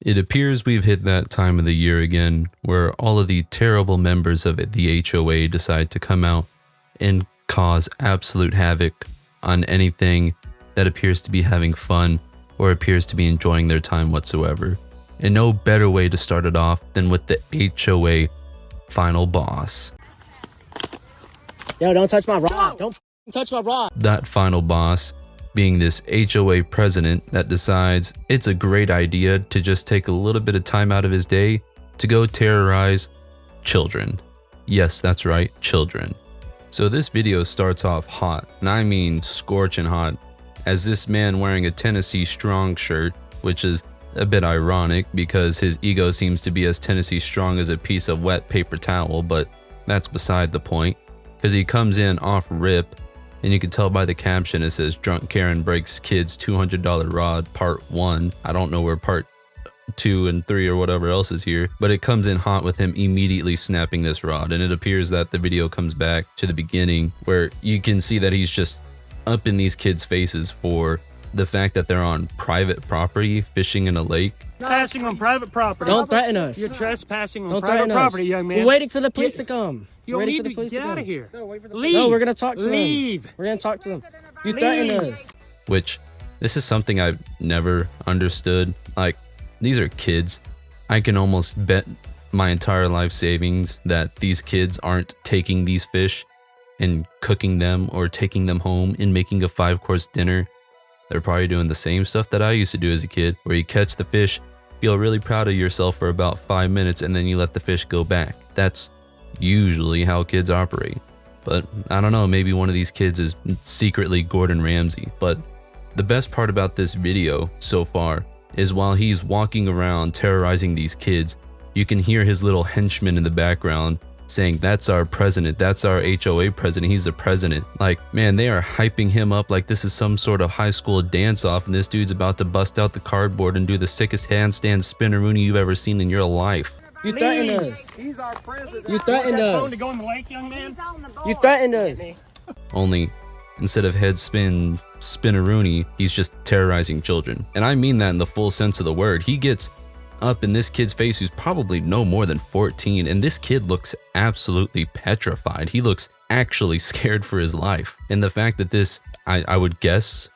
It appears we've hit that time of the year again where all of the terrible members of the HOA decide to come out and cause absolute havoc on anything that appears to be having fun or appears to be enjoying their time whatsoever. And no better way to start it off than with the HOA Final Boss. Yo, don't touch my rod. Don't touch my rod. That final boss being this HOA president that decides it's a great idea to just take a little bit of time out of his day to go terrorize children. Yes, that's right, children. So this video starts off hot, and I mean scorching hot, as this man wearing a Tennessee Strong shirt, which is a bit ironic because his ego seems to be as Tennessee Strong as a piece of wet paper towel, but that's beside the point, because he comes in off rip, and you can tell by the caption it says Drunk Karen Breaks Kids $200 Rod Part 1. I don't know where Part 2 and 3 or whatever else is here, but it comes in hot with him immediately snapping this rod, and it appears that the video comes back to the beginning where you can see that he's just up in these kids' faces for the fact that they're on private property fishing in a lake. Trespassing on private property. Don't threaten us. You're trespassing on Don't private property, young man. We're waiting for the police to come. You don't Waiting need for the to police get out come. of here. No, Leave. we're gonna talk to them. Leave. We're gonna talk to them. You threatened us. Which, this is something I've never understood. Like, these are kids. I can almost bet my entire life savings that these kids aren't taking these fish and cooking them or taking them home and making a 5-course dinner. They're probably doing the same stuff that I used to do as a kid, where you catch the fish, feel really proud of yourself for about 5 minutes, and then you let the fish go back. That's usually how kids operate. But I don't know, maybe one of these kids is secretly Gordon Ramsay. But the best part about this video so far is while he's walking around terrorizing these kids, you can hear his little henchman in the background saying, "That's our president, that's our HOA president, he's the president." Like, man, they are hyping him up like this is some sort of high school dance-off, and this dude's about to bust out the cardboard and do the sickest handstand spinneroonie you've ever seen in your life. You threatened us. He's our president. You threatened us. To go in the lake, young man? You threatened us. Only instead of head spin spinneroonie, he's just terrorizing children. And I mean that in the full sense of the word. He gets up in this kid's face who's probably no more than 14, and this kid looks absolutely petrified. He looks actually scared for his life. And the fact that this, I would guess,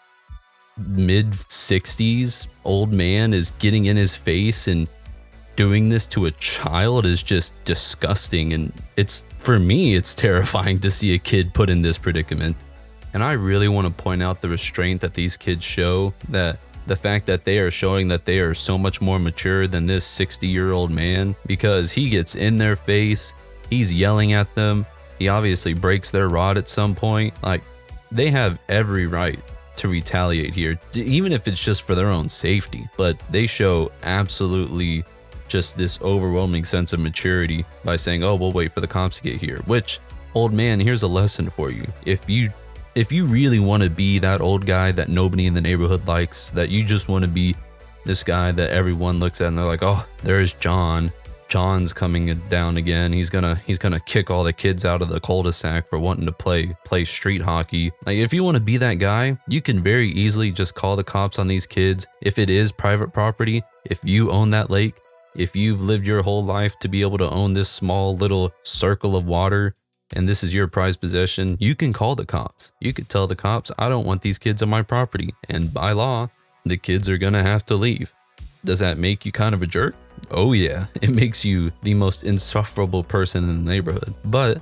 mid-60s old man is getting in his face and doing this to a child is just disgusting. And it's, for me, it's terrifying to see a kid put in this predicament. And I really want to point out the restraint that these kids show, that the fact that they are showing that they are so much more mature than this 60-year-old man, because he gets in their face, he's yelling at them, he obviously breaks their rod at some point. Like, they have every right to retaliate here, even if it's just for their own safety. But they show absolutely just this overwhelming sense of maturity by saying, "Oh, we'll wait for the cops to get here." Which, old man, here's a lesson for you. If you really want to be that old guy that nobody in the neighborhood likes, that you just want to be this guy that everyone looks at and they're like, "Oh, there's John. John's coming down again. He's gonna kick all the kids out of the cul-de-sac for wanting to play street hockey." Like, if you want to be that guy, you can very easily just call the cops on these kids. If it is private property, if you own that lake, if you've lived your whole life to be able to own this small little circle of water, and this is your prized possession, you can call the cops. You could tell the cops, "I don't want these kids on my property." And by law, the kids are gonna have to leave. Does that make you kind of a jerk? Oh yeah, it makes you the most insufferable person in the neighborhood. But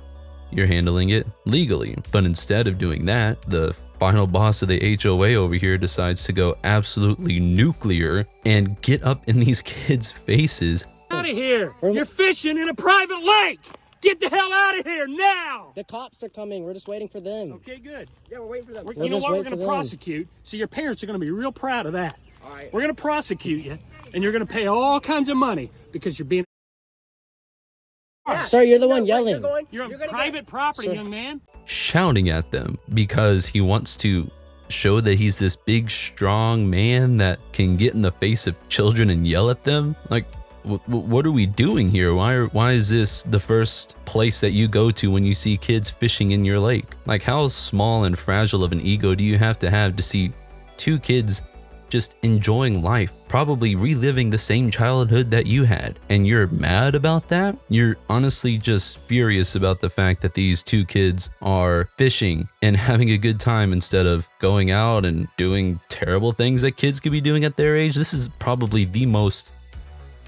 you're handling it legally. But instead of doing that, the final boss of the HOA over here decides to go absolutely nuclear and get up in these kids' faces. Out of here. You're fishing in a private lake. Get the hell out of here now! The cops are coming. We're just waiting for them. Okay, good. Yeah, we're waiting for them. We're You know just what? We're waiting going to for them. prosecute. So your parents are going to be real proud of that. All right. We're going to prosecute you, and you're going to pay all kinds of money because you're being... Sir, you're the one yelling. You're on private property, young man. Shouting at them because he wants to show that he's this big, strong man that can get in the face of children and yell at them. Like, what are we doing here? Why is this the first place that you go to when you see kids fishing in your lake? Like, how small and fragile of an ego do you have to see two kids just enjoying life, probably reliving the same childhood that you had, and you're mad about that? You're honestly just furious about the fact that these two kids are fishing and having a good time instead of going out and doing terrible things that kids could be doing at their age. This is probably the most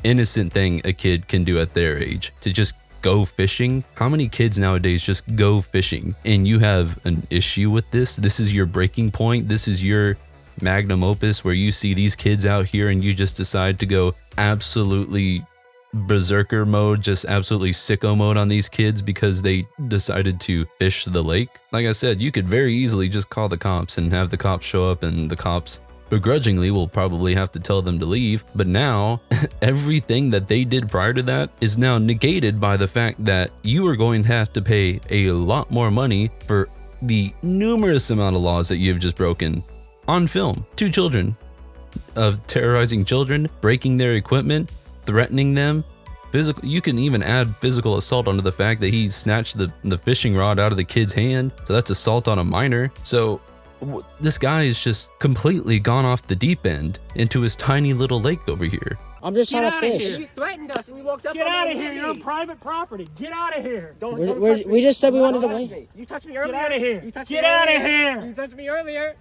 innocent thing a kid can do at their age, to just go fishing. How many kids nowadays just go fishing? And you have an issue with this? This is your breaking point? This is your magnum opus where you see these kids out here and you just decide to go absolutely berserker mode, just absolutely sicko mode on these kids because they decided to fish the lake? Like I said, you could very easily just call the cops and have the cops show up, and the cops begrudgingly will probably have to tell them to leave. But now everything that they did prior to that is now negated by the fact that you are going to have to pay a lot more money for the numerous amount of laws that you've just broken on film. 2 children of terrorizing children, breaking their equipment, threatening them, physical. You can even add physical assault onto the fact that he snatched the fishing rod out of the kid's hand, so that's assault on a minor. So this guy is just completely gone off the deep end into his tiny little lake over here. I'm just trying to fish. You threatened us and we walked up. Get out of here! You're on private property. Get out of here! Don't touch me. We just said we wanted to wait. You touched me earlier. Get out of here! Get out of here! You touched me earlier.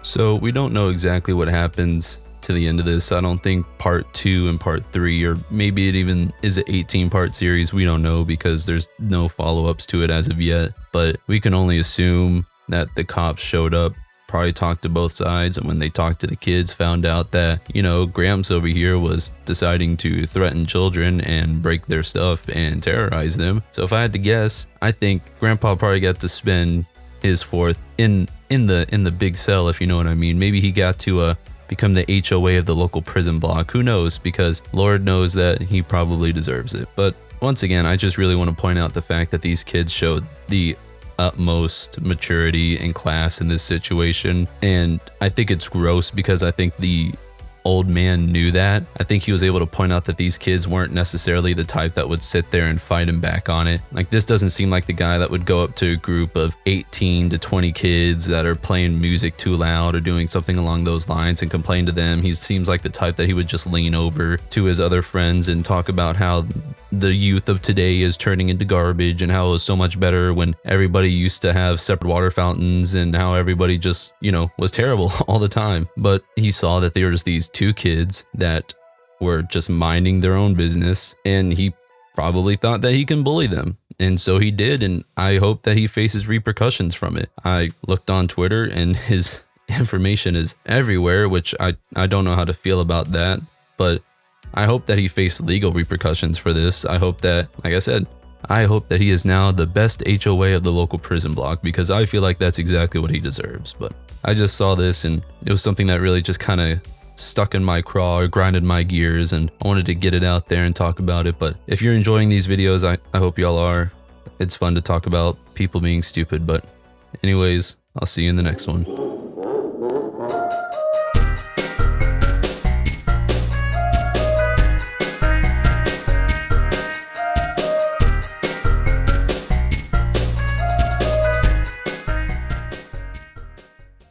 So we don't know exactly what happens to the end of this. I don't think part 2 and part 3, or maybe it even is an 18-part series. We don't know because there's no follow-ups to it as of yet. But we can only assume that the cops showed up, probably talked to both sides, and when they talked to the kids, found out that, you know, Gramps over here was deciding to threaten children and break their stuff and terrorize them. So if I had to guess, I think Grandpa probably got to spend his 4th in the big cell, if you know what I mean. Maybe he got to become the HOA of the local prison block. Who knows? Because Lord knows that he probably deserves it. But once again, I just really want to point out the fact that these kids showed the utmost maturity and class in this situation, and I think it's gross because I think the old man knew that. I think he was able to point out that these kids weren't necessarily the type that would sit there and fight him back on it. Like, this doesn't seem like the guy that would go up to a group of 18 to 20 kids that are playing music too loud or doing something along those lines and complain to them. He seems like the type that he would just lean over to his other friends and talk about how the youth of today is turning into garbage and how it was so much better when everybody used to have separate water fountains and how everybody just, you know, was terrible all the time. But he saw that there was these 2 kids that were just minding their own business, and he probably thought that he can bully them. And so he did, and I hope that he faces repercussions from it. I looked on Twitter and his information is everywhere, which I don't know how to feel about that, but I hope that he faced legal repercussions for this. I hope that, like I said, I hope that he is now the best HOA of the local prison block, because I feel like that's exactly what he deserves. But I just saw this and it was something that really just kind of stuck in my craw or grinded my gears, and I wanted to get it out there and talk about it. But if you're enjoying these videos, I hope y'all are. It's fun to talk about people being stupid. But anyways, I'll see you in the next one.